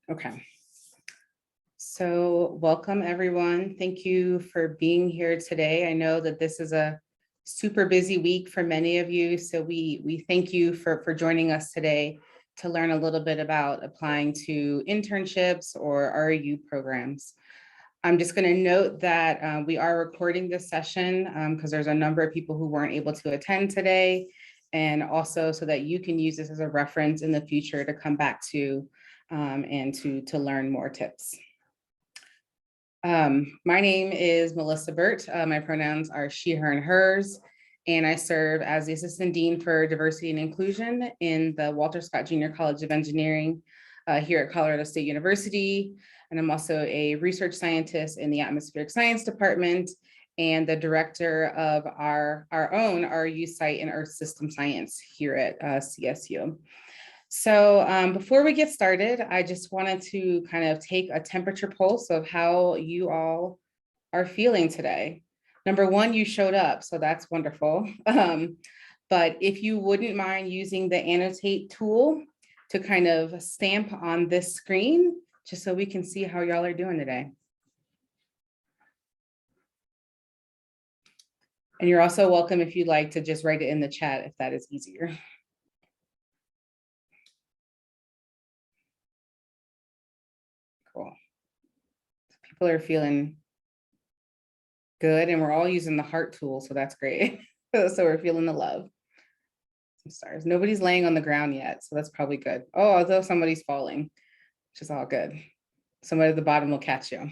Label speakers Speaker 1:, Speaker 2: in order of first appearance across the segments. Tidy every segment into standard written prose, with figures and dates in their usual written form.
Speaker 1: Okay. So welcome, everyone. Thank you for being here today. I know that this is a super busy week for many of you, so we thank you for joining us today to learn a little bit about applying to internships or REU programs. I'm just going to note that we are recording this session because there's a number of people who weren't able to attend today, and also so that you can use this as a reference in the future to come back to and to learn more tips. My name is Melissa Burt. My pronouns are she, her, and hers, and I serve as the Assistant Dean for Diversity and Inclusion in the Walter Scott Junior College of Engineering here at Colorado State University. And I'm also a research scientist in the Atmospheric Science Department and the director of our own REU site in Earth System Science here at CSU. So before we get started, I just wanted to kind of take a temperature pulse of how you all are feeling today. Number one, you showed up, so that's wonderful. But if you wouldn't mind using the annotate tool to kind of stamp on this screen, just so we can see how y'all are doing today. And you're also welcome if you'd like to just write it in the chat if that is easier. Cool. People are feeling good, and we're all using the heart tool, so that's great. So we're feeling the love. Some stars. Nobody's laying on the ground yet, so that's probably good. Oh, although somebody's falling, which is all good. Somebody at the bottom will catch you.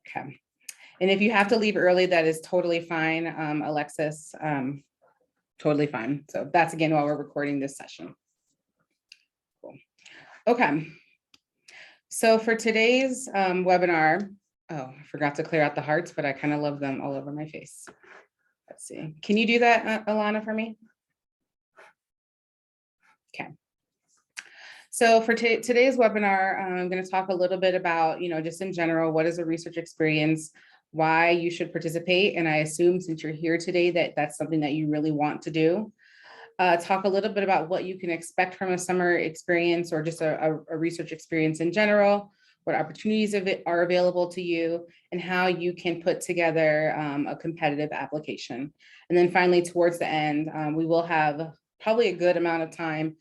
Speaker 1: Okay. And if you have to leave early, that is totally fine, Alexis, totally fine. So that's again while we're recording this session. Cool. Okay. So for today's webinar, oh, I forgot to clear out the hearts, but I kind of love them all over my face. Let's see. Can you do that, Alana, for me? Okay. So for today's webinar, I'm going to talk a little bit about, just in general, what is a research experience, why you should participate. And I assume since you're here today that that's something that you really want to do. Talk a little bit about what you can expect from a summer experience or just a research experience in general, what opportunities are available to you, and how you can put together a competitive application. And then finally, towards the end, we will have probably a good amount of time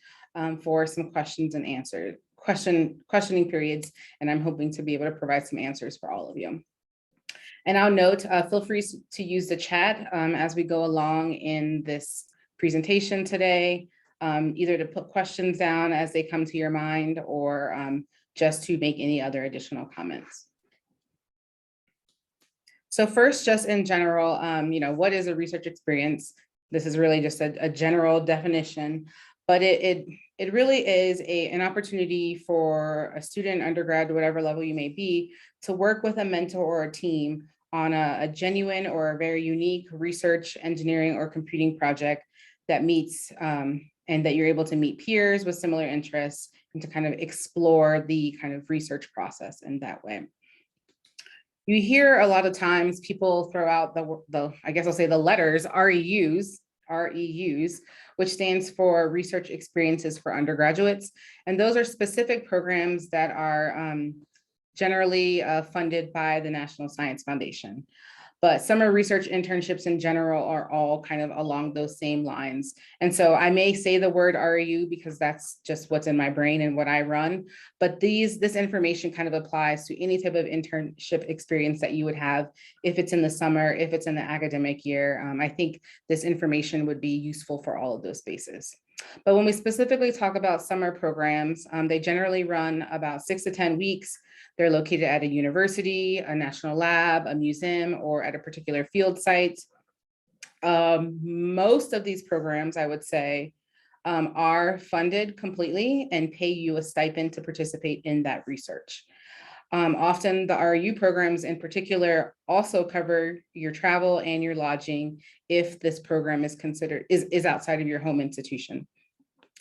Speaker 1: for some questions and answers, questioning periods, and I'm hoping to be able to provide some answers for all of you. And I'll note, feel free to use the chat as we go along in this presentation today, either to put questions down as they come to your mind or just to make any other additional comments. So first, just in general, what is a research experience? This is really just a general definition, but it really is an opportunity for a student, undergrad, whatever level you may be, to work with a mentor or a team on a genuine or a very unique research, engineering, or computing project that meets and that you're able to meet peers with similar interests and to kind of explore the kind of research process in that way. You hear a lot of times people throw out the I guess I'll say the letters REUs, which stands for Research Experiences for Undergraduates. And those are specific programs that are generally funded by the National Science Foundation. But summer research internships in general are all kind of along those same lines. And so I may say the word REU because that's just what's in my brain and what I run. But this information kind of applies to any type of internship experience that you would have if it's in the summer, if it's in the academic year. I think this information would be useful for all of those spaces. But when we specifically talk about summer programs, they generally run about 6 to 10 weeks. They're located at a university, a national lab, a museum, or at a particular field site. Most of these programs, I would say, are funded completely and pay you a stipend to participate in that research. Often the REU programs in particular also cover your travel and your lodging if this program is outside of your home institution.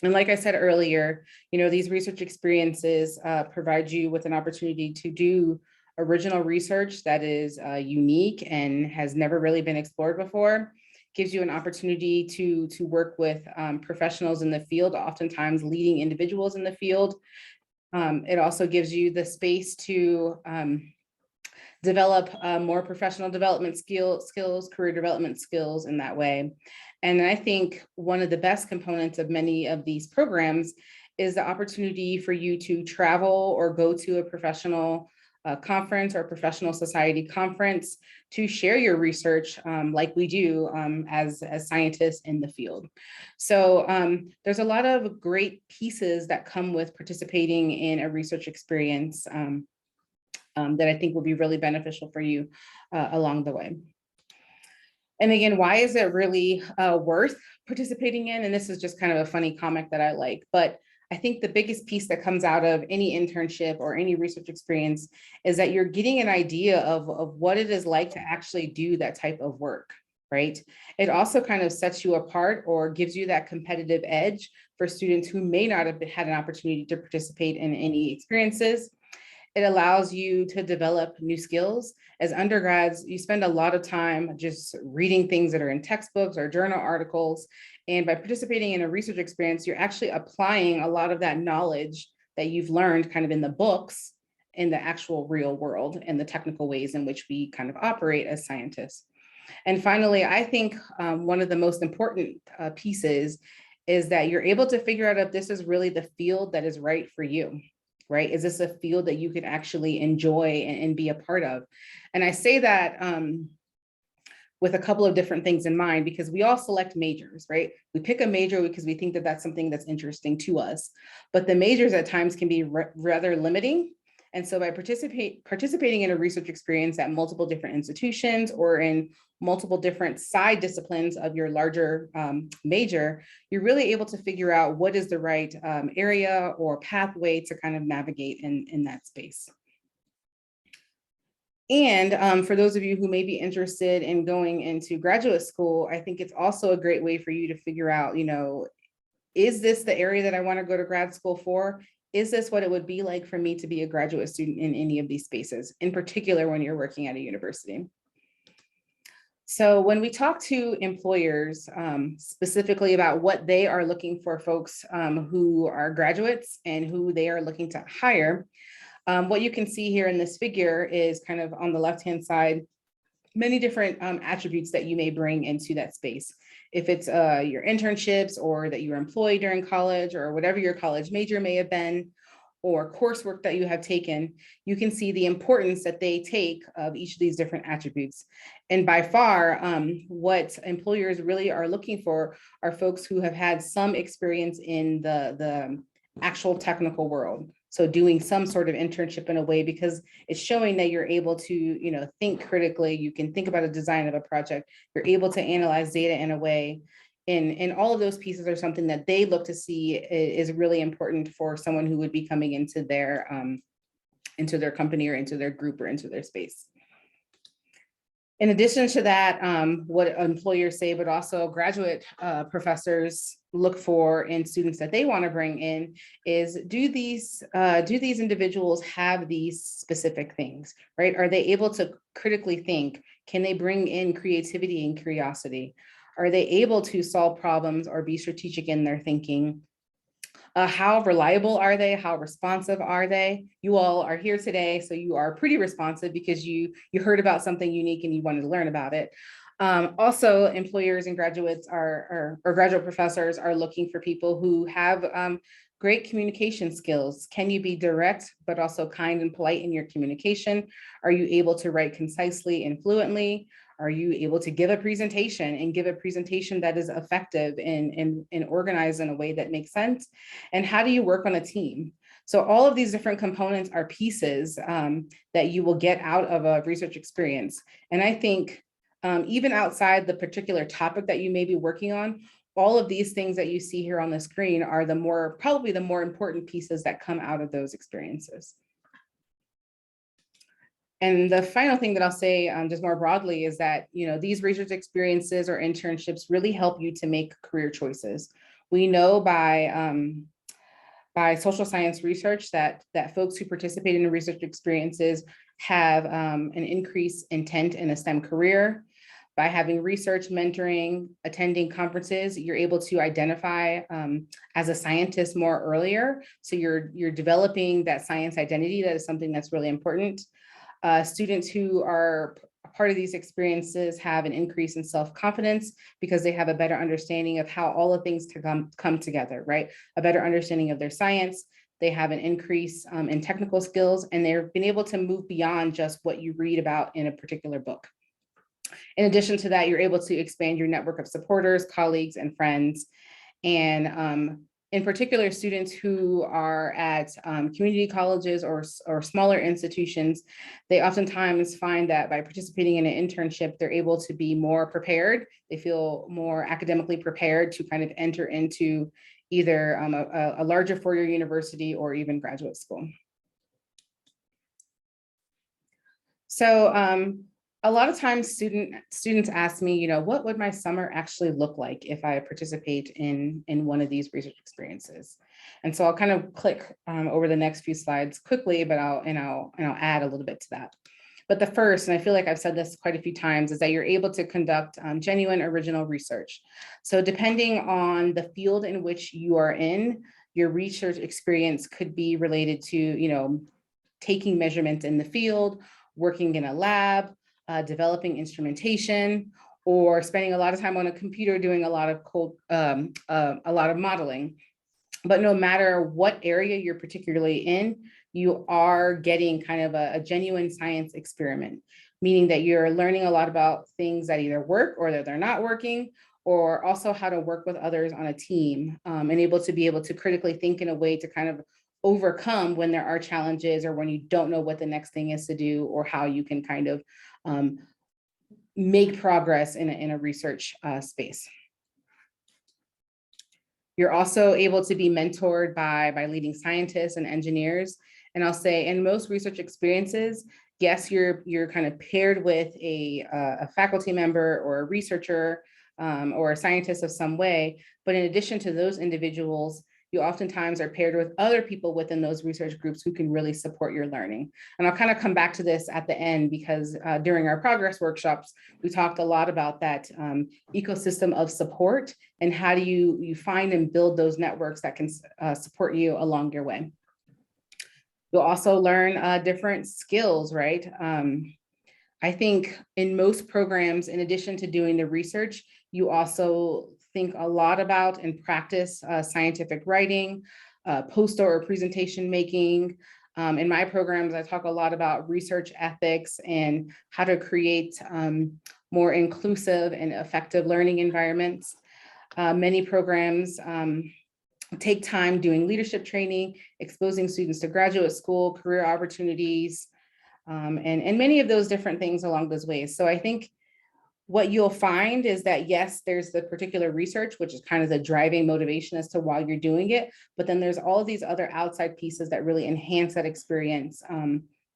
Speaker 1: And like I said earlier, these research experiences provide you with an opportunity to do original research that is unique and has never really been explored before. Gives you an opportunity to work with professionals in the field, oftentimes leading individuals in the field, It also gives you the space to develop more professional development skills, career development skills in that way. And I think one of the best components of many of these programs is the opportunity for you to travel or go to a professional conference or professional society conference to share your research like we do as scientists in the field. So there's a lot of great pieces that come with participating in a research experience that I think will be really beneficial for you along the way. And again, why is it really worth participating in? And this is just kind of a funny comic that I like, but I think the biggest piece that comes out of any internship or any research experience is that you're getting an idea of what it is like to actually do that type of work, right? It also kind of sets you apart or gives you that competitive edge for students who may not have had an opportunity to participate in any experiences. It allows you to develop new skills. As undergrads, you spend a lot of time just reading things that are in textbooks or journal articles. And by participating in a research experience, you're actually applying a lot of that knowledge that you've learned kind of in the books in the actual real world and the technical ways in which we kind of operate as scientists. And finally, I think one of the most important pieces is that you're able to figure out if this is really the field that is right for you. Right? Is this a field that you can actually enjoy and be a part of? And I say that with a couple of different things in mind, because we all select majors, right? We pick a major because we think that that's something that's interesting to us, but the majors at times can be rather limiting. And so by participating in a research experience at multiple different institutions or in multiple different side disciplines of your larger major, you're really able to figure out what is the right area or pathway to kind of navigate in that space. And for those of you who may be interested in going into graduate school, I think it's also a great way for you to figure out, is this the area that I want to go to grad school for? Is this what it would be like for me to be a graduate student in any of these spaces, in particular when you're working at a university? So when we talk to employers specifically about what they are looking for folks who are graduates and who they are looking to hire, what you can see here in this figure is kind of on the left-hand side, many different attributes that you may bring into that space. If it's your internships or that you were employed during college or whatever your college major may have been, or coursework that you have taken, you can see the importance that they take of each of these different attributes. And by far, what employers really are looking for are folks who have had some experience in the actual technical world. So doing some sort of internship in a way, because it's showing that you're able to, think critically. You can think about a design of a project. You're able to analyze data in a way. And all of those pieces are something that they look to see is really important for someone who would be coming into their company or into their group or into their space. In addition to that, what employers say, but also graduate professors look for in students that they want to bring in is, do these individuals have these specific things, right? Are they able to critically think? Can they bring in creativity and curiosity? Are they able to solve problems or be strategic in their thinking? How reliable are they? How responsive are they? You all are here today, so you are pretty responsive because you heard about something unique and you wanted to learn about it. Also, employers and graduates or graduate professors are looking for people who have great communication skills. Can you be direct, but also kind and polite in your communication? Are you able to write concisely and fluently? Are you able to give a presentation and give a presentation that is effective and organized in a way that makes sense? And how do you work on a team? So all of these different components are pieces that you will get out of a research experience. And I think even outside the particular topic that you may be working on, all of these things that you see here on the screen are probably the more important pieces that come out of those experiences. And the final thing that I'll say just more broadly is that, these research experiences or internships really help you to make career choices. We know by social science research that folks who participate in research experiences have an increased intent in a STEM career. By having research, mentoring, attending conferences, you're able to identify as a scientist more earlier. So you're developing that science identity. That is something that's really important. Students who are part of these experiences have an increase in self-confidence because they have a better understanding of how all the things to come together, right? A better understanding of their science. They have an increase in technical skills, and they've been able to move beyond just what you read about in a particular book. In addition to that, you're able to expand your network of supporters, colleagues, and friends. And in particular, students who are at community colleges or smaller institutions, they oftentimes find that by participating in an internship, they're able to be more prepared. They feel more academically prepared to kind of enter into either a larger four-year university or even graduate school. So a lot of times students ask me, what would my summer actually look like if I participate in one of these research experiences? And so I'll kind of click over the next few slides quickly, but I'll add a little bit to that. But the first, and I feel like I've said this quite a few times, is that you're able to conduct genuine original research. So depending on the field in which you are in, your research experience could be related to, taking measurements in the field, working in a lab, developing instrumentation, or spending a lot of time on a computer doing a lot of modeling. But no matter what area you're particularly in, you are getting kind of a genuine science experiment, meaning that you're learning a lot about things that either work or that they're not working, or also how to work with others on a team, and able to critically think in a way to kind of overcome when there are challenges or when you don't know what the next thing is to do, or how you can kind of make progress in a research space. You're also able to be mentored by leading scientists and engineers. And I'll say in most research experiences, yes, you're kind of paired with a faculty member or a researcher or a scientist of some way. But in addition to those individuals, you oftentimes are paired with other people within those research groups who can really support your learning. And I'll kind of come back to this at the end, because during our progress workshops, we talked a lot about that ecosystem of support and how do you find and build those networks that can support you along your way. You'll also learn different skills, right? I think in most programs, in addition to doing the research, you also think a lot about and practice scientific writing, poster or presentation making. In my programs, I talk a lot about research ethics and how to create more inclusive and effective learning environments. Many programs take time doing leadership training, exposing students to graduate school, career opportunities, and many of those different things along those ways. So I think what you'll find is that, yes, there's the particular research, which is kind of the driving motivation as to why you're doing it. But then there's all of these other outside pieces that really enhance that experience,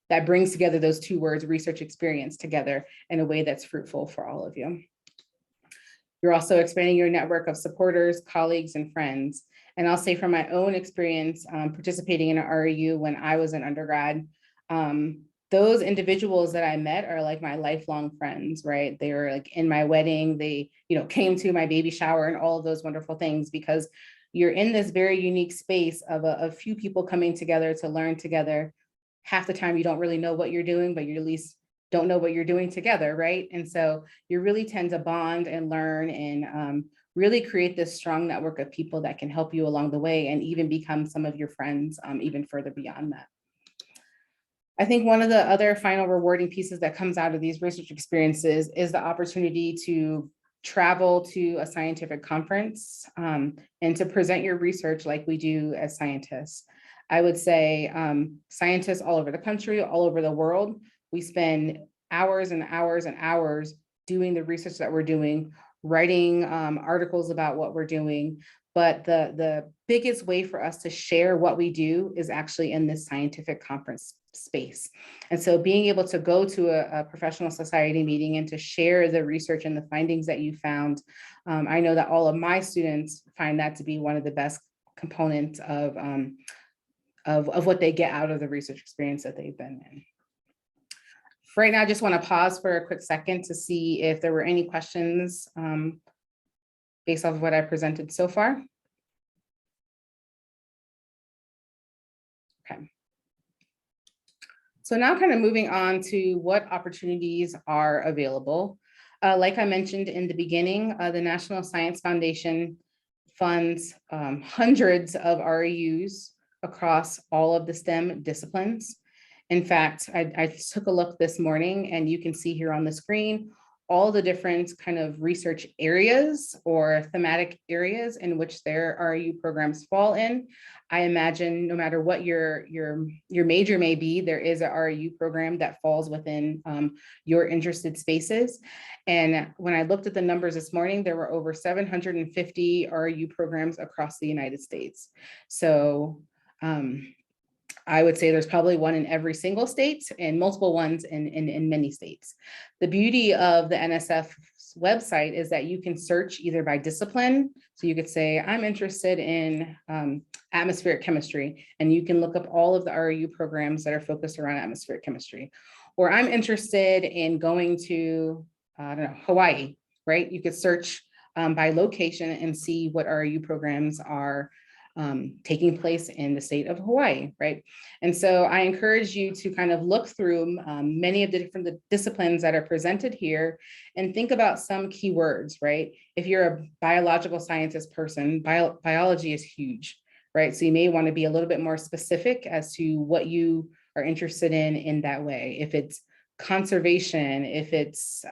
Speaker 1: that brings together those two words, research experience, together in a way that's fruitful for all of you. You're also expanding your network of supporters, colleagues, and friends. And I'll say from my own experience participating in an REU when I was an undergrad, those individuals that I met are like my lifelong friends, right? They were like in my wedding, they, came to my baby shower and all of those wonderful things, because you're in this very unique space of a few people coming together to learn together. Half the time you don't really know what you're doing, but you at least don't know what you're doing together, right? And so you really tend to bond and learn and really create this strong network of people that can help you along the way and even become some of your friends even further beyond that. I think one of the other final rewarding pieces that comes out of these research experiences is the opportunity to travel to a scientific conference and to present your research like we do as scientists. I would say scientists all over the country, all over the world, we spend hours and hours and hours doing the research that we're doing, writing articles about what we're doing. But the biggest way for us to share what we do is actually in this scientific conference space. And so being able to go to a professional society meeting and to share the research and the findings that you found, I know that all of my students find that to be one of the best components of what they get out of the research experience that they've been in. For right now, I just want to pause for a quick second to see if there were any questions based off of what I presented so far. Okay. So now kind of moving on to what opportunities are available. Like I mentioned in the beginning, the National Science Foundation funds hundreds of REUs across all of the STEM disciplines. In fact, I took a look this morning, and you can see here on the screen all the different kind of research areas or thematic areas in which their REU programs fall in. I imagine no matter what your major may be, there is a REU program that falls within your interested spaces. And when I looked at the numbers this morning, there were over 750 REU programs across the United States. So I would say there's probably one in every single state and multiple ones in many states. The beauty of the NSF's website is that you can search either by discipline. So you could say, I'm interested in atmospheric chemistry, and you can look up all of the REU programs that are focused around atmospheric chemistry. Or I'm interested in going to, I don't know, Hawaii, right? You could search by location and see what REU programs are taking place in the state of Hawaii, right? And so I encourage you to kind of look through many of the different disciplines that are presented here and think about some keywords, right? If you're a biological scientist person, biology is huge, right? So you may want to be a little bit more specific as to what you are interested in that way. If it's conservation, if it's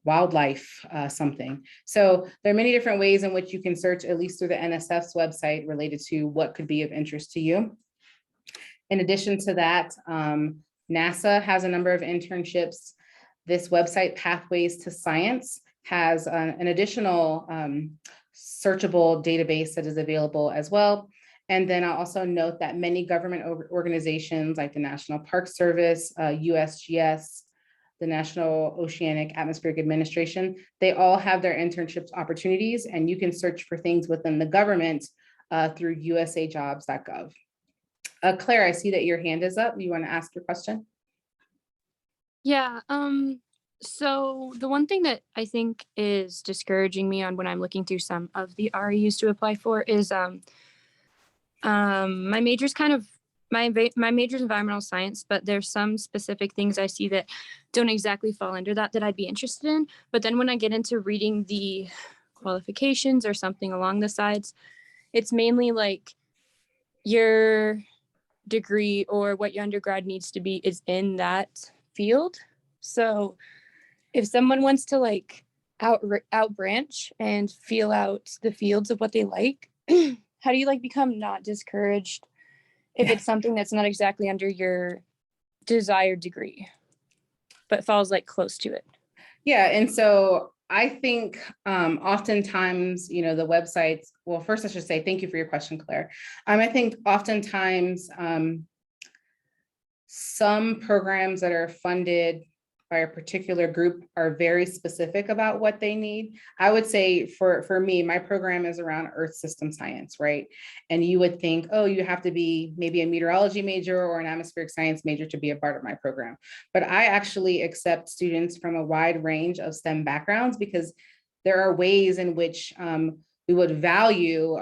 Speaker 1: wildlife, something. So there are many different ways in which you can search, at least through the NSF's website, related to what could be of interest to you. In addition to that, NASA has a number of internships. This website, Pathways to Science, has an additional searchable database that is available as well. And then I'll also note that many government organizations like the National Park Service, USGS, the National Oceanic Atmospheric Administration, they all have their internships opportunities, and you can search for things within the government through usajobs.gov. Claire, I see that your hand is up. You want to ask your question?
Speaker 2: Yeah, so the one thing that I think is discouraging me on when I'm looking through some of the REUs to apply for is my major's kind of my major's environmental science, but there's some specific things I see that don't exactly fall under that I'd be interested in. But then when I get into reading the qualifications or something along the sides, it's mainly like your degree or what your undergrad needs to be is in that field. So if someone wants to like out branch and feel out the fields of what they like, how do you like become not discouraged if it's something that's not exactly under your desired degree, but falls like close to it?
Speaker 1: Yeah, and so I think oftentimes, the websites, well, first I should say, thank you for your question, Claire. I think oftentimes some programs that are funded by a particular group are very specific about what they need. I would say for me, my program is around Earth system science, right? And you would think, oh, you have to be maybe a meteorology major or an atmospheric science major to be a part of my program. But I actually accept students from a wide range of STEM backgrounds because there are ways in which we would value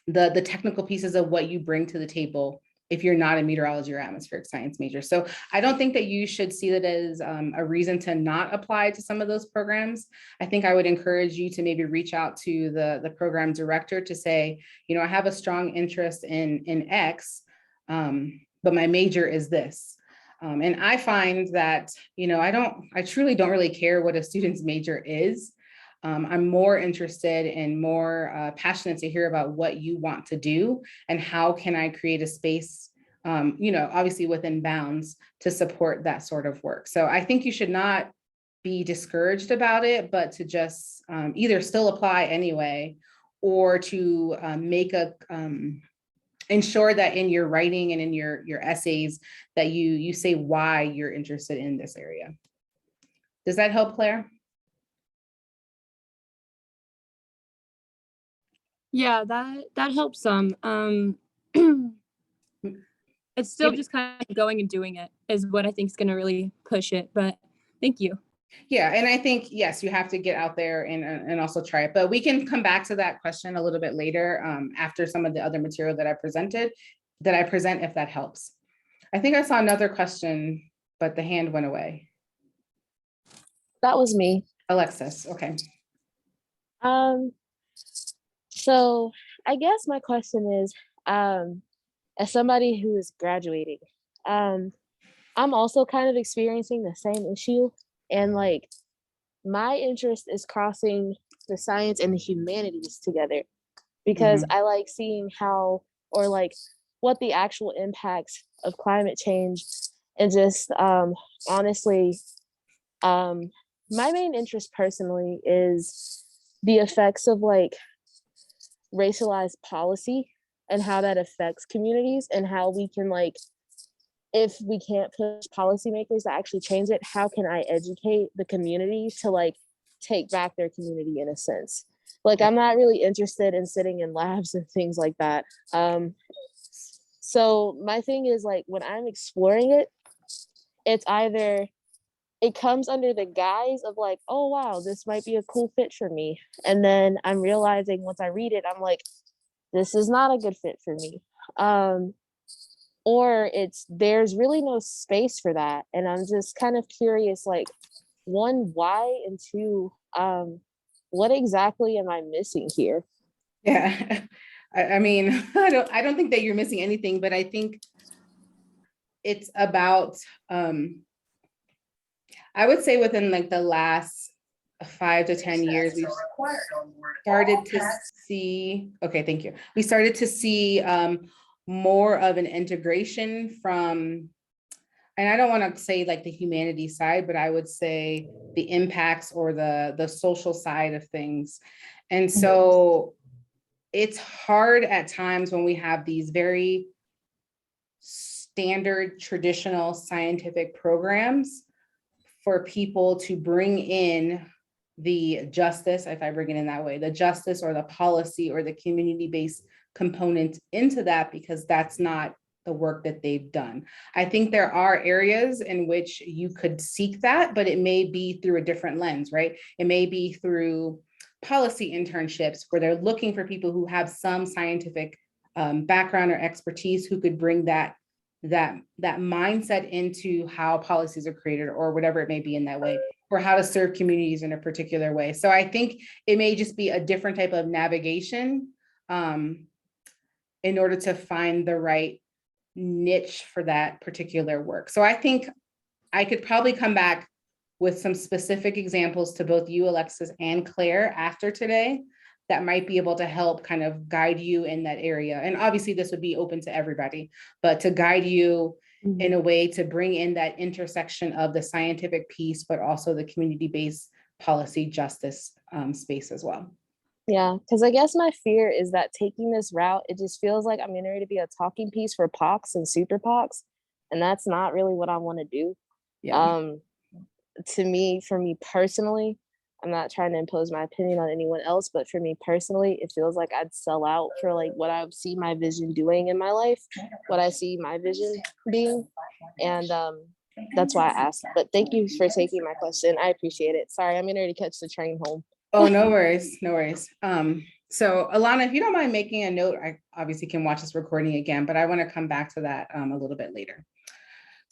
Speaker 1: the technical pieces of what you bring to the table if you're not a meteorology or atmospheric science major. So I don't think that you should see that as a reason to not apply to some of those programs. I think I would encourage you to maybe reach out to the program director to say, I have a strong interest in X, but my major is this. And I find that, I truly don't really care what a student's major is. I'm more interested and more passionate to hear about what you want to do and how can I create a space, obviously within bounds to support that sort of work. So I think you should not be discouraged about it, but to just either still apply anyway, or to ensure that in your writing and in your essays that you say why you're interested in this area. Does that help, Claire?
Speaker 2: Yeah, that helps some. It's still just kind of going and doing it is what I think is going to really push it. But thank you.
Speaker 1: Yeah, and I think, yes, you have to get out there and also try it, but we can come back to that question a little bit later after some of the other material that I present, if that helps. I think I saw another question, but the hand went away.
Speaker 3: That was me.
Speaker 1: Alexis, okay.
Speaker 3: So I guess my question is, as somebody who is graduating, I'm also kind of experiencing the same issue. And like, my interest is crossing the science and the humanities together because I like seeing how, or like what the actual impacts of climate change and just honestly, my main interest personally is the effects of like racialized policy and how that affects communities and how we can like, if we can't push policymakers to actually change it, how can I educate the community to like take back their community in a sense? Like, I'm not really interested in sitting in labs and things like that. So my thing is like, when I'm exploring it, it's either it comes under the guise of like, oh wow, this might be a cool fit for me. And then I'm realizing once I read it, I'm like, this is not a good fit for me. Or there's really no space for that. And I'm just kind of curious, like, one, why, and two, what exactly am I missing here?
Speaker 1: Yeah, I mean, I don't think that you're missing anything, but I think it's about, I would say within like the last 5 to 10 years, we've started to see, okay, thank you. We started to see more of an integration from, and I don't want to say like the humanities side, but I would say the impacts or the social side of things. And so it's hard at times when we have these very standard traditional scientific programs for people to bring in the justice, if I bring it in that way, the justice or the policy or the community-based component into that, because that's not the work that they've done. I think there are areas in which you could seek that, but it may be through a different lens, right? It may be through policy internships where they're looking for people who have some scientific background or expertise who could bring that mindset into how policies are created or whatever it may be in that way, or how to serve communities in a particular way. So I think it may just be a different type of navigation in order to find the right niche for that particular work. So I think I could probably come back with some specific examples to both you, Alexis, and Claire after today that might be able to help kind of guide you in that area. And obviously this would be open to everybody, but to guide you in a way to bring in that intersection of the scientific piece, but also the community-based policy justice space as well.
Speaker 3: Yeah, because I guess my fear is that taking this route, it just feels like I'm going to be a talking piece for pox and super pox. And that's not really what I want to do. Yeah. For me personally, I'm not trying to impose my opinion on anyone else, but for me personally, it feels like I'd sell out for like what I see my vision doing in my life, what I see my vision being. And that's why I asked. But thank you for taking my question. I appreciate it. Sorry, I'm getting ready to catch the train home.
Speaker 1: Oh, no worries, no worries. So Alana, if you don't mind making a note, I obviously can watch this recording again, but I want to come back to that a little bit later.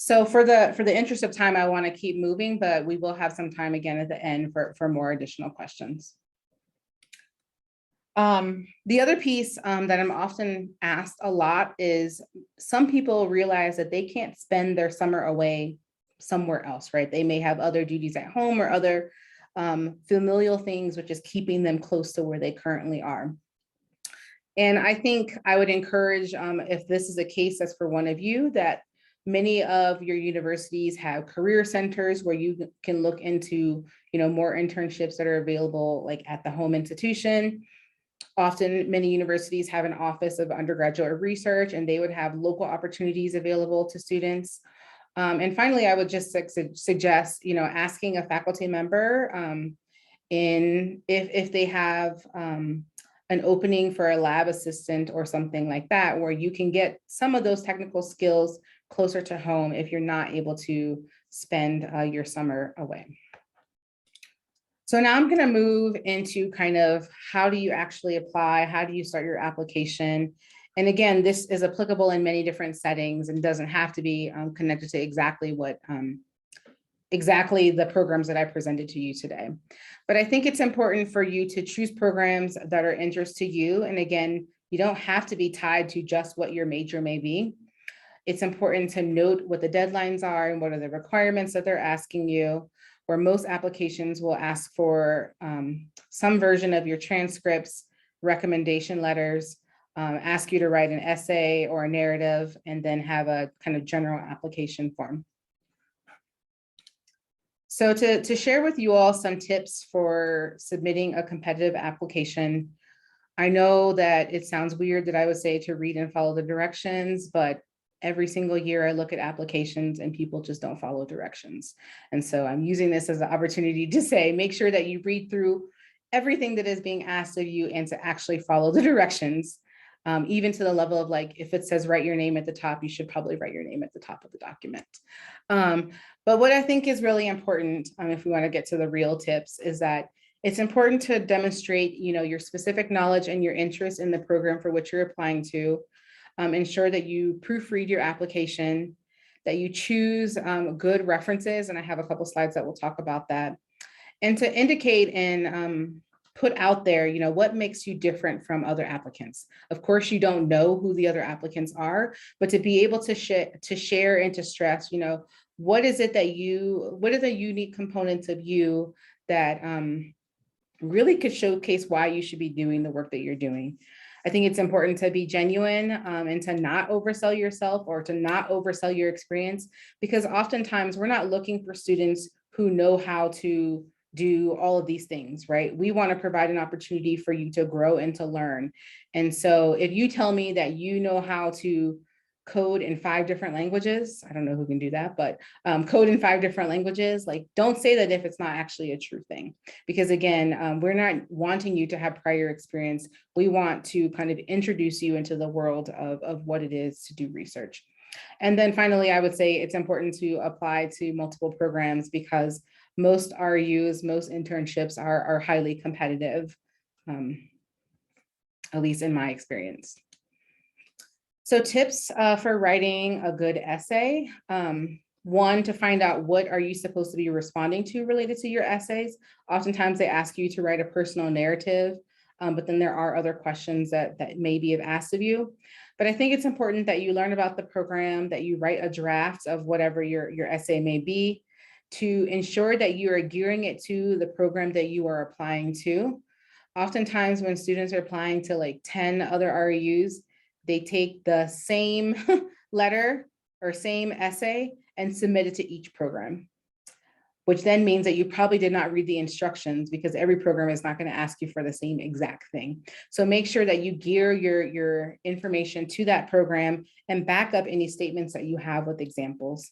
Speaker 1: So for the interest of time, I want to keep moving, but we will have some time again at the end for more additional questions. The other piece that I'm often asked a lot is some people realize that they can't spend their summer away somewhere else, right? They may have other duties at home or other familial things, which is keeping them close to where they currently are. And I think I would encourage, if this is a case that's for one of you, that many of your universities have career centers where you can look into, more internships that are available like at the home institution. Often many universities have an office of undergraduate research and they would have local opportunities available to students. And finally, I would just suggest, asking a faculty member if they have an opening for a lab assistant or something like that, where you can get some of those technical skills closer to home if you're not able to spend your summer away. So now I'm going to move into kind of how do you actually apply? How do you start your application? And again, this is applicable in many different settings and doesn't have to be connected to exactly what exactly the programs that I presented to you today. But I think it's important for you to choose programs that are interest to you. And again, you don't have to be tied to just what your major may be. It's important to note what the deadlines are and what are the requirements that they're asking you, where most applications will ask for some version of your transcripts, recommendation letters, ask you to write an essay or a narrative, and then have a kind of general application form. So to share with you all some tips for submitting a competitive application, I know that it sounds weird that I would say to read and follow the directions, but every single year I look at applications and people just don't follow directions. And so I'm using this as an opportunity to say, make sure that you read through everything that is being asked of you and to actually follow the directions, even to the level of like, if it says write your name at the top, you should probably write your name at the top of the document. But what I think is really important, if we want to get to the real tips, is that it's important to demonstrate, your specific knowledge and your interest in the program for which you're applying to. Ensure that you proofread your application, that you choose good references, and I have a couple slides that will talk about that, and to indicate and put out there, what makes you different from other applicants. Of course, you don't know who the other applicants are, but to be able to share and to stress, what is it that what are the unique components of you that really could showcase why you should be doing the work that you're doing. I think it's important to be genuine and to not oversell yourself or to not oversell your experience, because oftentimes we're not looking for students who know how to do all of these things, right? We want to provide an opportunity for you to grow and to learn. And so if you tell me that you know how to code in 5 different languages, I don't know who can do that, but code in 5 different languages, like don't say that if it's not actually a true thing. Because again, we're not wanting you to have prior experience. We want to kind of introduce you into the world of what it is to do research. And then finally, I would say it's important to apply to multiple programs because most REUs, most internships are highly competitive, at least in my experience. So tips for writing a good essay. One, to find out what are you supposed to be responding to related to your essays. Oftentimes they ask you to write a personal narrative, but then there are other questions that maybe have asked of you. But I think it's important that you learn about the program, that you write a draft of whatever your essay may be, to ensure that you are gearing it to the program that you are applying to. Oftentimes when students are applying to like 10 other REUs, they take the same letter or same essay and submit it to each program, which then means that you probably did not read the instructions because every program is not going to ask you for the same exact thing. So make sure that you gear your information to that program and back up any statements that you have with examples.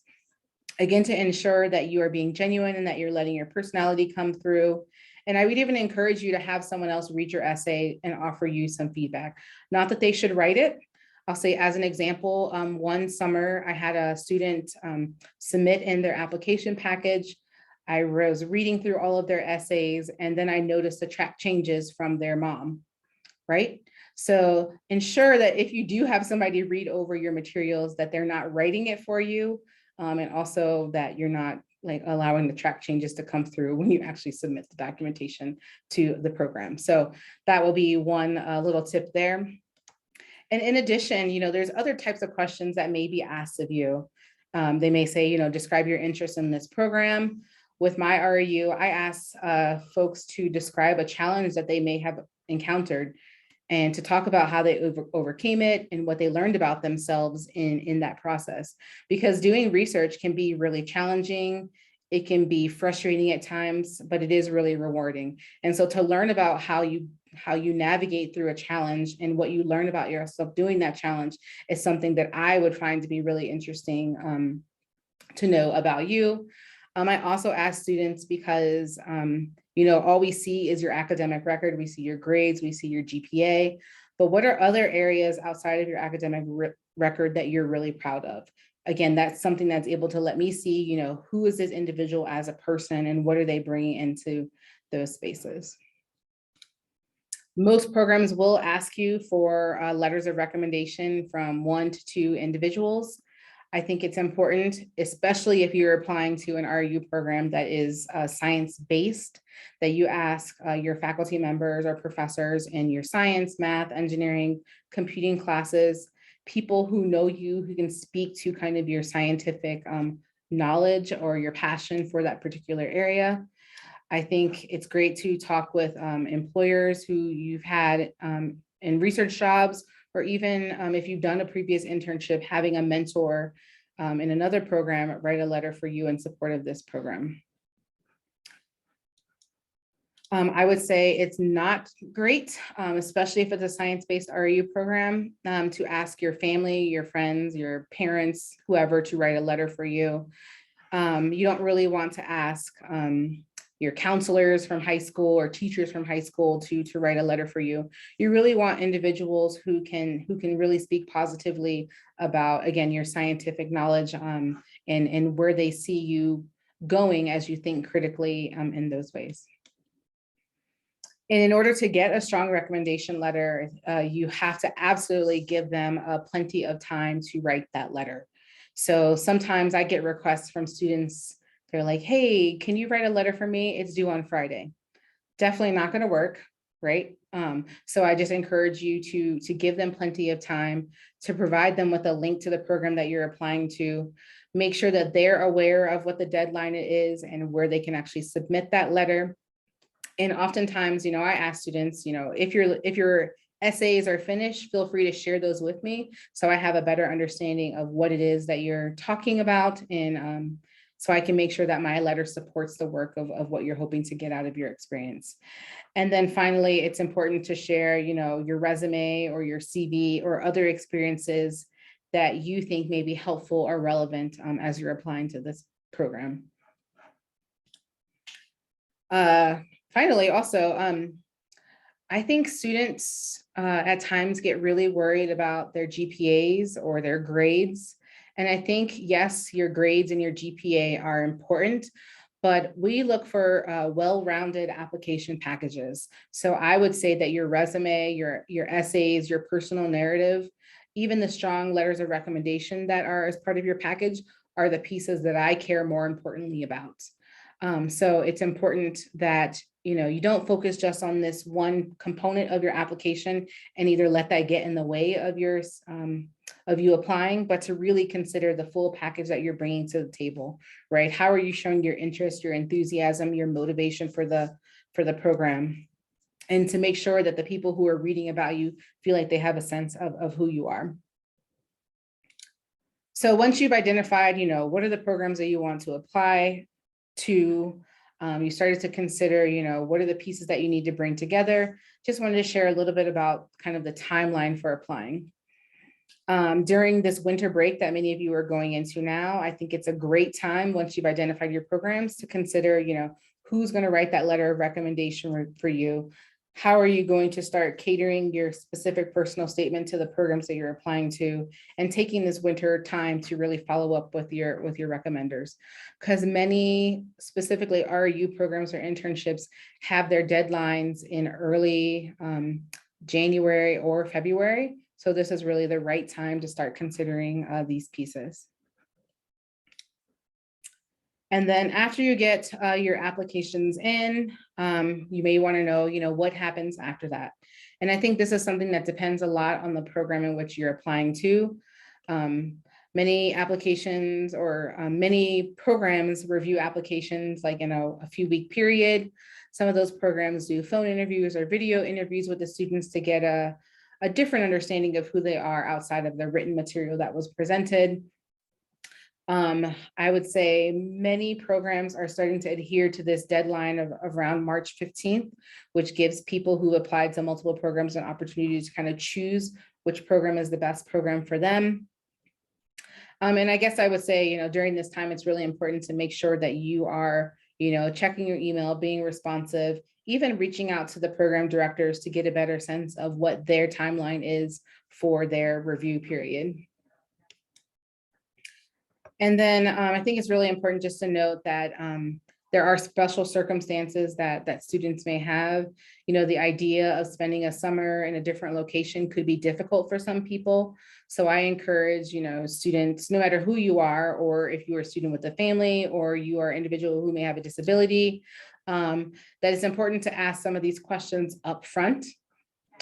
Speaker 1: Again, to ensure that you are being genuine and that you're letting your personality come through. And I would even encourage you to have someone else read your essay and offer you some feedback. Not that they should write it. I'll say as an example, one summer I had a student submit in their application package. I was reading through all of their essays and then I noticed the track changes from their mom, right? So ensure that if you do have somebody read over your materials, that they're not writing it for you, and also that you're not like allowing the track changes to come through when you actually submit the documentation to the program. So that will be one little tip there. And in addition, there's other types of questions that may be asked of you. They may say, describe your interest in this program. With my REU, I ask folks to describe a challenge that they may have encountered and to talk about how they overcame it and what they learned about themselves in that process. Because doing research can be really challenging. It can be frustrating at times, but it is really rewarding. And so to learn about how you navigate through a challenge and what you learn about yourself doing that challenge is something that I would find to be really interesting to know about you. I also ask students because, you know, all we see is your academic record. We see your grades, we see your GPA, but what are other areas outside of your academic record that you're really proud of? Again, that's something that's able to let me see, you know, who is this individual as a person and what are they bringing into those spaces. Most programs will ask you for letters of recommendation from 1 to 2 individuals. I think it's important, especially if you're applying to an REU program that is science-based, that you ask your faculty members or professors in your science, math, engineering, computing classes, people who know you, who can speak to kind of your scientific knowledge or your passion for that particular area. I think it's great to talk with employers who you've had in research jobs, or even if you've done a previous internship, having a mentor in another program write a letter for you in support of this program. I would say it's not great, especially if it's a science-based REU program, to ask your family, your friends, your parents, whoever to write a letter for you. You don't really want to ask your counselors from high school or teachers from high school to write a letter for you. You really want individuals who can really speak positively about, again, your scientific knowledge and where they see you going as you think critically in those ways. And in order to get a strong recommendation letter, you have to absolutely give them plenty of time to write that letter. So sometimes I get requests from students. They're like, hey, can you write a letter for me? It's due on Friday. Definitely not going to work, right? So I just encourage you to give them plenty of time, to provide them with a link to the program that you're applying to, make sure that they're aware of what the deadline is and where they can actually submit that letter. And oftentimes, you know, I ask students, you know, if your essays are finished, feel free to share those with me so I have a better understanding of what it is that you're talking about, and so I can make sure that my letter supports the work of what you're hoping to get out of your experience. And then finally, it's important to share, you know, your resume or your CV or other experiences that you think may be helpful or relevant as you're applying to this program. Finally, also, I think students at times get really worried about their GPAs or their grades. And I think, yes, your grades and your GPA are important, but we look for well-rounded application packages. So I would say that your resume, your essays, your personal narrative, even the strong letters of recommendation that are as part of your package are the pieces that I care more importantly about. So it's important that, you know, you don't focus just on this one component of your application and either let that get in the way of you applying, but to really consider the full package that you're bringing to the table, right? How are you showing your interest, your enthusiasm, your motivation for the program, and to make sure that the people who are reading about you feel like they have a sense of who you are. So once you've identified, you know, what are the programs that you want to apply to, you started to consider, you know, what are the pieces that you need to bring together. Just wanted to share a little bit about kind of the timeline for applying. During this winter break that many of you are going into now, I think it's a great time, once you've identified your programs, to consider, you know, who's going to write that letter of recommendation for you. How are you going to start catering your specific personal statement to the programs that you're applying to, and taking this winter time to really follow up with your recommenders? Because many, specifically REU programs or internships, have their deadlines in early January or February. So this is really the right time to start considering these pieces. And then after you get your applications in, you may want to know, you know, what happens after that. And I think this is something that depends a lot on the program in which you're applying to. Many applications or many programs review applications like in a few week period. Some of those programs do phone interviews or video interviews with the students to get a different understanding of who they are outside of the written material that was presented. I would say many programs are starting to adhere to this deadline of around March 15th, which gives people who applied to multiple programs an opportunity to kind of choose which program is the best program for them. And I guess I would say, during this time, it's really important to make sure that you are, checking your email, being responsive, even reaching out to the program directors to get a better sense of what their timeline is for their review period. And then I think it's really important just to note that there are special circumstances that students may have. The idea of spending a summer in a different location could be difficult for some people. So I encourage, students, no matter who you are, or if you're a student with a family, or you are an individual who may have a disability, that it's important to ask some of these questions up front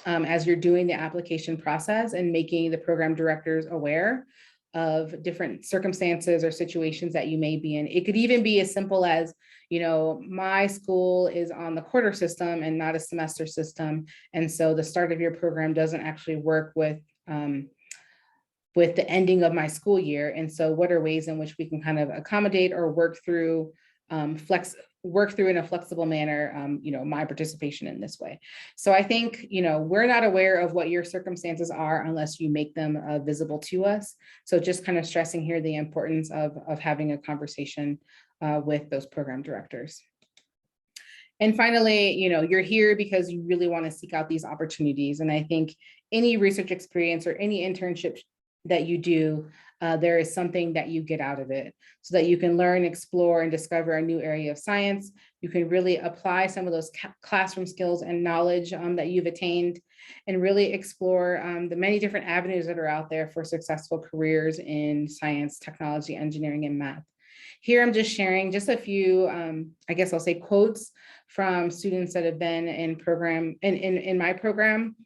Speaker 1: as you're doing the application process and making the program directors aware of different circumstances or situations that you may be in. It could even be as simple as, my school is on the quarter system and not a semester system. And so the start of your program doesn't actually work with the ending of my school year. And so what are ways in which we can kind of accommodate or work through in a flexible manner, my participation in this way. So I think, we're not aware of what your circumstances are unless you make them visible to us. So just kind of stressing here the importance of having a conversation with those program directors. And finally, you're here because you really want to seek out these opportunities. And I think any research experience or any internship that you do, there is something that you get out of it so that you can learn, explore, and discover a new area of science. You can really apply some of those classroom skills and knowledge that you've attained and really explore the many different avenues that are out there for successful careers in science, technology, engineering, and math. Here, I'm just sharing just a few, I guess I'll say quotes from students that have been in my program,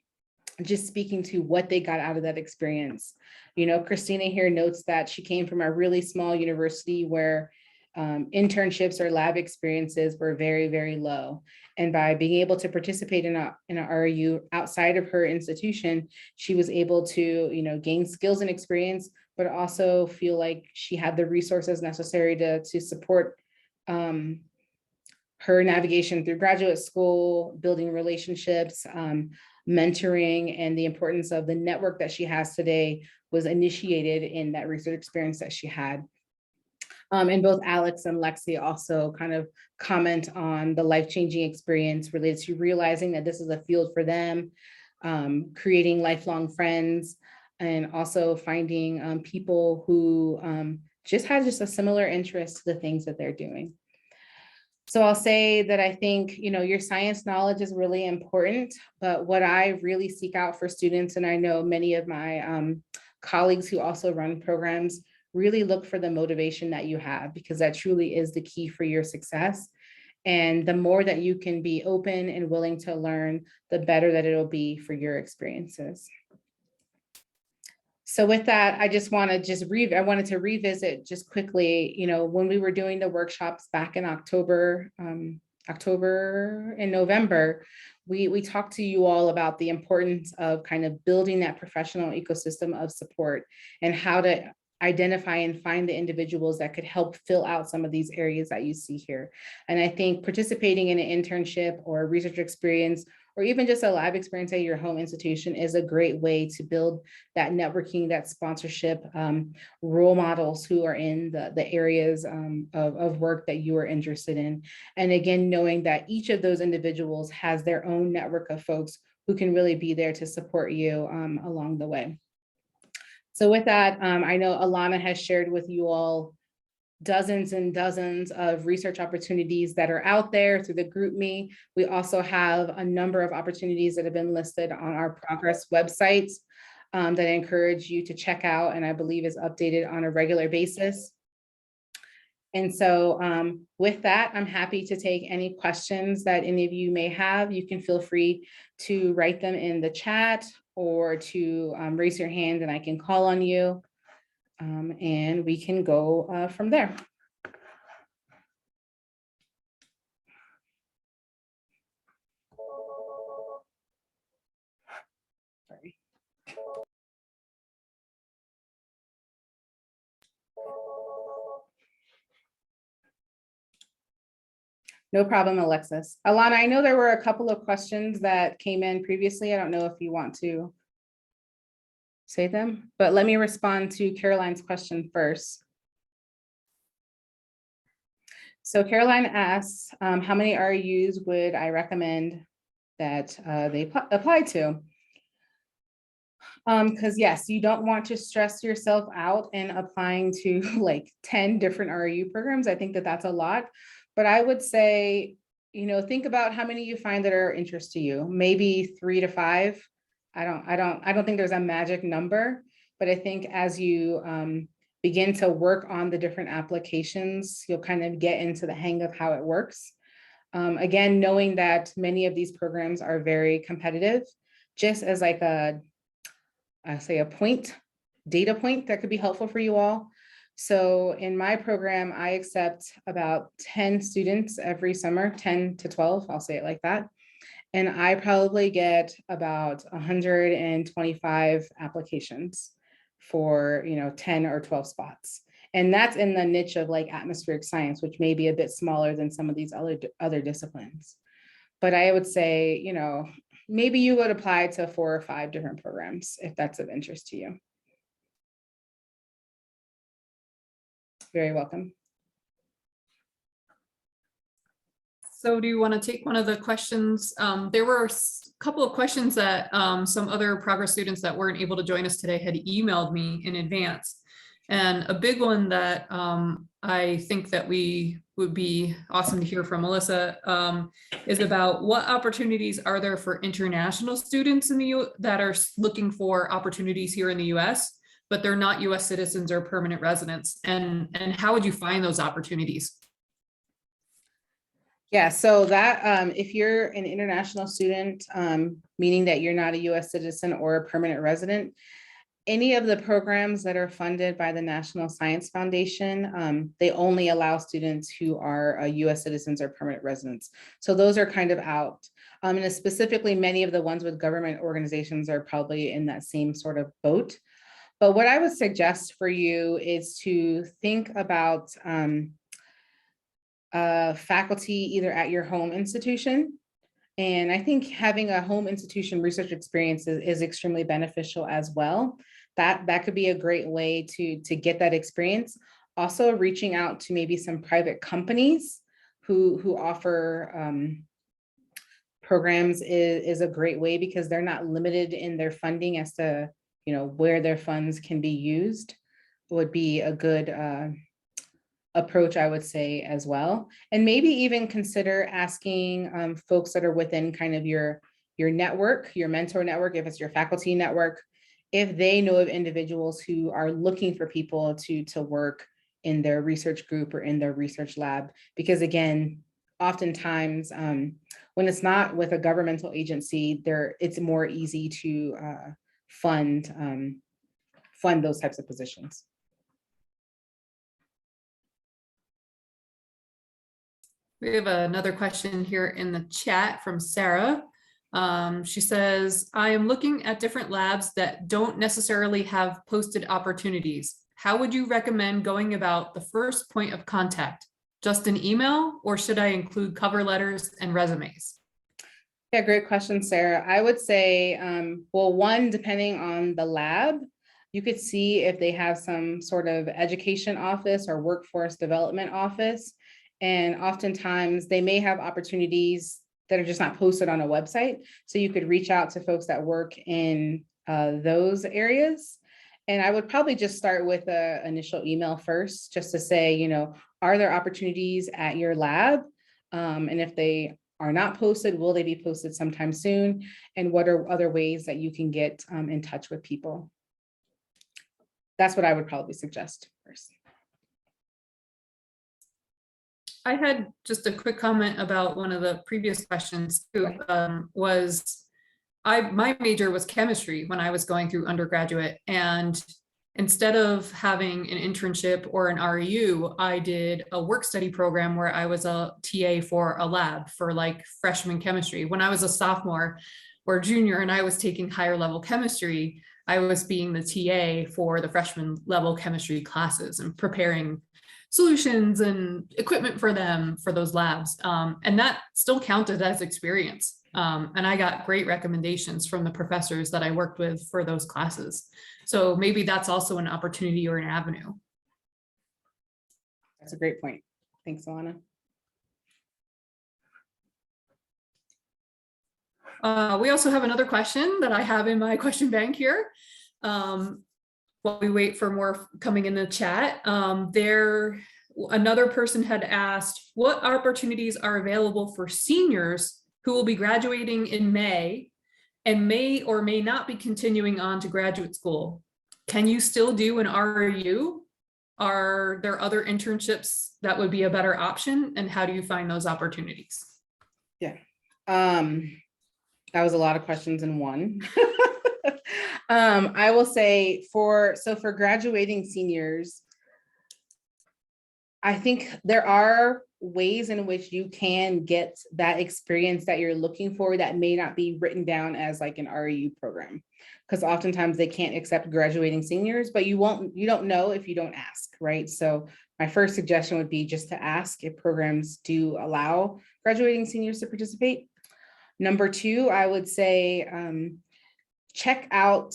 Speaker 1: just speaking to what they got out of that experience. Christina here notes that she came from a really small university where internships or lab experiences were very, very low. And by being able to participate in a REU outside of her institution, she was able to, gain skills and experience, but also feel like she had the resources necessary to support her navigation through graduate school, building relationships, mentoring, and the importance of the network that she has today was initiated in that research experience that she had. And both Alex and Lexi also kind of comment on the life-changing experience related to realizing that this is a field for them, creating lifelong friends, and also finding people who just have a similar interest to the things that they're doing. So I'll say that I think, your science knowledge is really important, but what I really seek out for students, and I know many of my colleagues who also run programs really look for the motivation that you have, because that truly is the key for your success. And the more that you can be open and willing to learn, the better that it'll be for your experiences. So with that, I just want to I wanted to revisit just quickly, when we were doing the workshops back in October and November, we talked to you all about the importance of kind of building that professional ecosystem of support and how to identify and find the individuals that could help fill out some of these areas that you see here. And I think participating in an internship or a research experience, or even just a lab experience at your home institution, is a great way to build that networking, that sponsorship, role models who are in the areas of work that you are interested in. And again, knowing that each of those individuals has their own network of folks who can really be there to support you along the way. So with that, I know Alana has shared with you all dozens and dozens of research opportunities that are out there through the GroupMe. We also have a number of opportunities that have been listed on our Progress website that I encourage you to check out, and I believe is updated on a regular basis. And so with that, I'm happy to take any questions that any of you may have. You can feel free to write them in the chat or to raise your hand and I can call on you. And we can go from there. Sorry. No problem, Alexis. Alana, I know there were a couple of questions that came in previously. I don't know if you want to say them, but let me respond to Caroline's question first. So Caroline asks, how many REUs would I recommend that they apply to? Because yes, you don't want to stress yourself out in applying to like 10 different REU programs. I think that that's a lot, but I would say, you know, think about how many you find that are of interest to you, maybe 3 to 5. I don't think there's a magic number, but I think as you begin to work on the different applications, you'll kind of get into the hang of how it works. Again, knowing that many of these programs are very competitive, just as like a data point that could be helpful for you all. So in my program, I accept about 10 students every summer, 10 to 12, I'll say it like that. And I probably get about 125 applications for, you know, 10 or 12 spots. And that's in the niche of like atmospheric science, which may be a bit smaller than some of these other disciplines. But I would say, you know, maybe you would apply to 4 or 5 different programs if that's of interest to you. Very welcome.
Speaker 4: So do you want to take one of the questions? There were a couple of questions that some other progress students that weren't able to join us today had emailed me in advance. And a big one that I think that we would be awesome to hear from Melissa is about what opportunities are there for international students in the U that are looking for opportunities here in the US, but they're not US citizens or permanent residents, and how would you find those opportunities?
Speaker 1: Yeah, so that if you're an international student, meaning that you're not a US citizen or a permanent resident, any of the programs that are funded by the National Science Foundation, they only allow students who are US citizens or permanent residents. So those are kind of out. And specifically, many of the ones with government organizations are probably in that same sort of boat. But what I would suggest for you is to think about faculty either at your home institution. And I think having a home institution research experience is extremely beneficial as well. That could be a great way to get that experience. Also reaching out to maybe some private companies who offer programs is a great way, because they're not limited in their funding as to, you know, where their funds can be used. Would be a good approach, I would say, as well. And maybe even consider asking folks that are within kind of your network, your mentor network, if it's your faculty network, if they know of individuals who are looking for people to work in their research group or in their research lab. Because again, oftentimes when it's not with a governmental agency, it's more easy to fund those types of positions.
Speaker 4: We have another question here in the chat from Sarah. She says, I am looking at different labs that don't necessarily have posted opportunities. How would you recommend going about the first point of contact? Just an email, or should I include cover letters and resumes?
Speaker 1: Yeah, great question, Sarah. I would say, well, one, depending on the lab, you could see if they have some sort of education office or workforce development office. And oftentimes they may have opportunities that are just not posted on a website. So you could reach out to folks that work in those areas. And I would probably just start with an initial email first, just to say, you know, are there opportunities at your lab? And if they are not posted, will they be posted sometime soon? And what are other ways that you can get in touch with people? That's what I would probably suggest first.
Speaker 4: I had just a quick comment about one of the previous questions too, my major was chemistry when I was going through undergraduate, and instead of having an internship or an REU, I did a work study program where I was a TA for a lab for like freshman chemistry. When I was a sophomore or junior and I was taking higher level chemistry, I was being the TA for the freshman level chemistry classes and preparing solutions and equipment for them for those labs. And that still counted as experience. And I got great recommendations from the professors that I worked with for those classes. So maybe that's also an opportunity or an avenue.
Speaker 1: That's a great point. Thanks, Alana.
Speaker 4: We also have another question that I have in my question bank here. While we wait for more coming in the chat, another person had asked, what opportunities are available for seniors who will be graduating in May and may or may not be continuing on to graduate school? Can you still do an REU? Are there other internships that would be a better option? And how do you find those opportunities?
Speaker 1: Yeah. That was a lot of questions in one. I will say for graduating seniors, I think there are ways in which you can get that experience that you're looking for that may not be written down as like an REU program, because oftentimes they can't accept graduating seniors, but you don't know if you don't ask, right? So my first suggestion would be just to ask if programs do allow graduating seniors to participate. Number two, I would say check out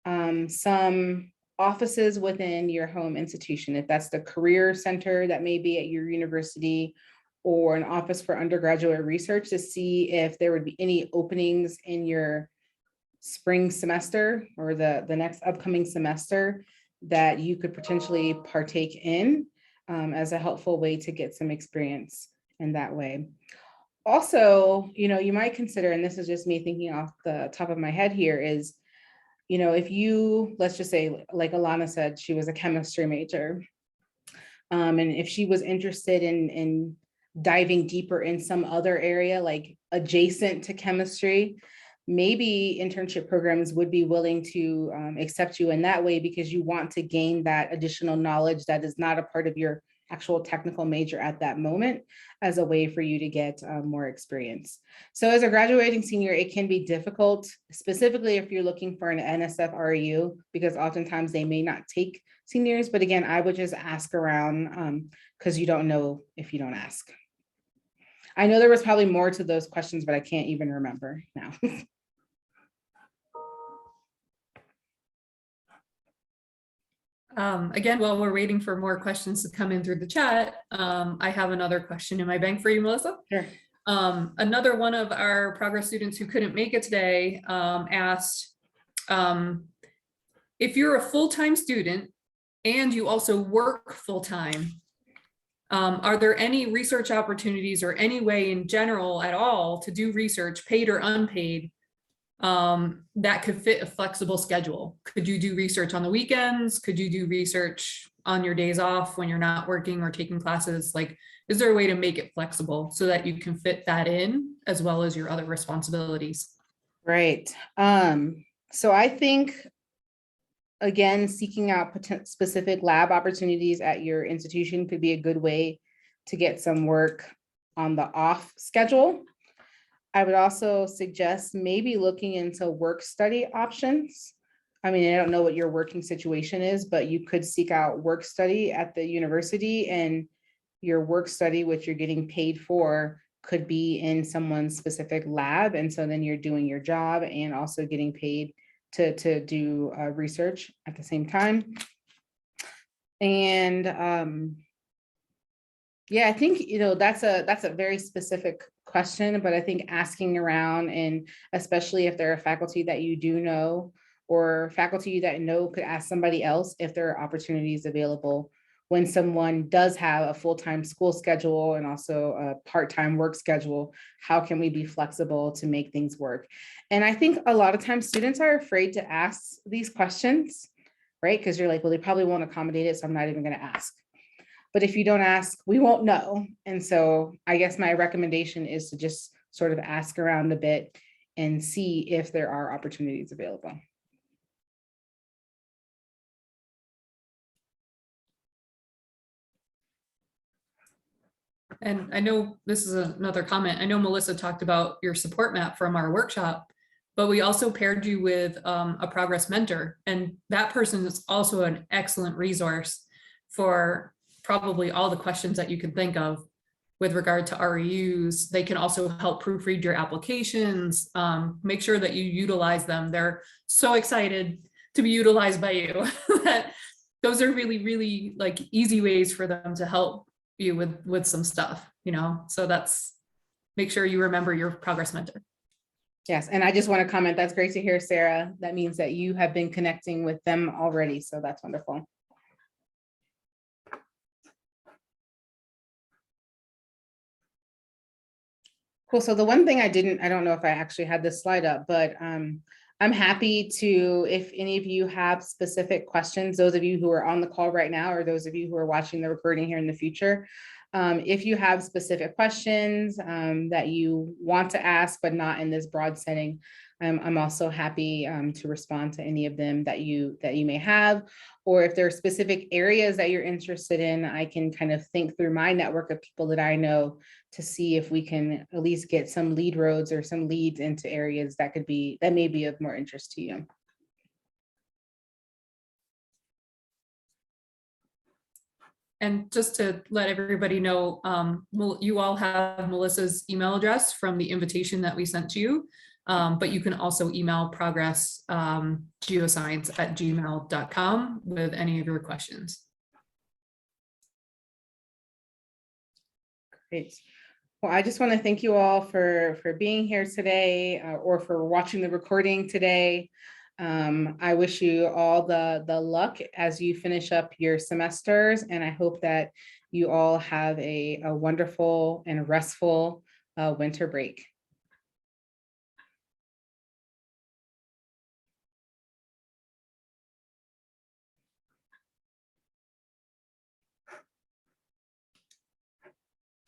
Speaker 1: some offices within your home institution. If that's the career center that may be at your university or an office for undergraduate research, to see if there would be any openings in your spring semester or the next upcoming semester that you could potentially partake in as a helpful way to get some experience in that way. Also, you might consider, and this is just me thinking off the top of my head here, is, if you, let's just say, like Alana said, she was a chemistry major. And if she was interested in diving deeper in some other area, like adjacent to chemistry, maybe internship programs would be willing to accept you in that way, because you want to gain that additional knowledge that is not a part of your actual technical major at that moment, as a way for you to get more experience. So as a graduating senior, it can be difficult, specifically if you're looking for an NSF REU, because oftentimes they may not take seniors. But again, I would just ask around, because you don't know if you don't ask. I know there was probably more to those questions, but I can't even remember now.
Speaker 4: Again, while we're waiting for more questions to come in through the chat, I have another question in my bank for you, Melissa.
Speaker 1: Sure.
Speaker 4: Another one of our progress students who couldn't make it today asked, if you're a full-time student and you also work full-time, are there any research opportunities or any way in general at all to do research, paid or unpaid, that could fit a flexible schedule? Could you do research on the weekends? Could you do research on your days off when you're not working or taking classes? Like, is there a way to make it flexible so that you can fit that in as well as your other responsibilities?
Speaker 1: Right. So I think, again, seeking out specific lab opportunities at your institution could be a good way to get some work on the off schedule. I would also suggest maybe looking into work study options. I mean, I don't know what your working situation is, but you could seek out work study at the university, and your work study, which you're getting paid for, could be in someone's specific lab. And so then you're doing your job and also getting paid to do research at the same time. And yeah, I think, that's a very specific question, but I think asking around, and especially if there are faculty that you do know or faculty that know could ask somebody else if there are opportunities available when someone does have a full-time school schedule and also a part-time work schedule. How can we be flexible to make things work? And I think a lot of times students are afraid to ask these questions, right? Because you're like, well, they probably won't accommodate it, so I'm not even going to ask. But if you don't ask, we won't know. And so I guess my recommendation is to just sort of ask around a bit and see if there are opportunities available.
Speaker 4: And I know this is another comment. I know Melissa talked about your support map from our workshop, but we also paired you with a progress mentor. And that person is also an excellent resource for probably all the questions that you can think of with regard to REUs. They can also help proofread your applications. Make sure that you utilize them. They're so excited to be utilized by you. That those are really, really like easy ways for them to help you with some stuff, you know? So that's, make sure you remember your progress mentor.
Speaker 1: Yes, and I just want to comment, that's great to hear, Sarah. That means that you have been connecting with them already, so that's wonderful. Cool, so the one thing I don't know if I actually had this slide up, but I'm happy to, if any of you have specific questions, those of you who are on the call right now, or those of you who are watching the recording here in the future, if you have specific questions that you want to ask, but not in this broad setting, I'm also happy to respond to any of them that you may have. Or if there are specific areas that you're interested in, I can kind of think through my network of people that I know to see if we can at least get some lead roads or some leads into areas that may be of more interest to you.
Speaker 4: And just to let everybody know, you all have Melissa's email address from the invitation that we sent to you, but you can also email progressgeoscience@gmail.com with any of your questions.
Speaker 1: Great. Well, I just want to thank you all for being here today or for watching the recording today. I wish you all the luck as you finish up your semesters, and I hope that you all have a wonderful and restful winter break.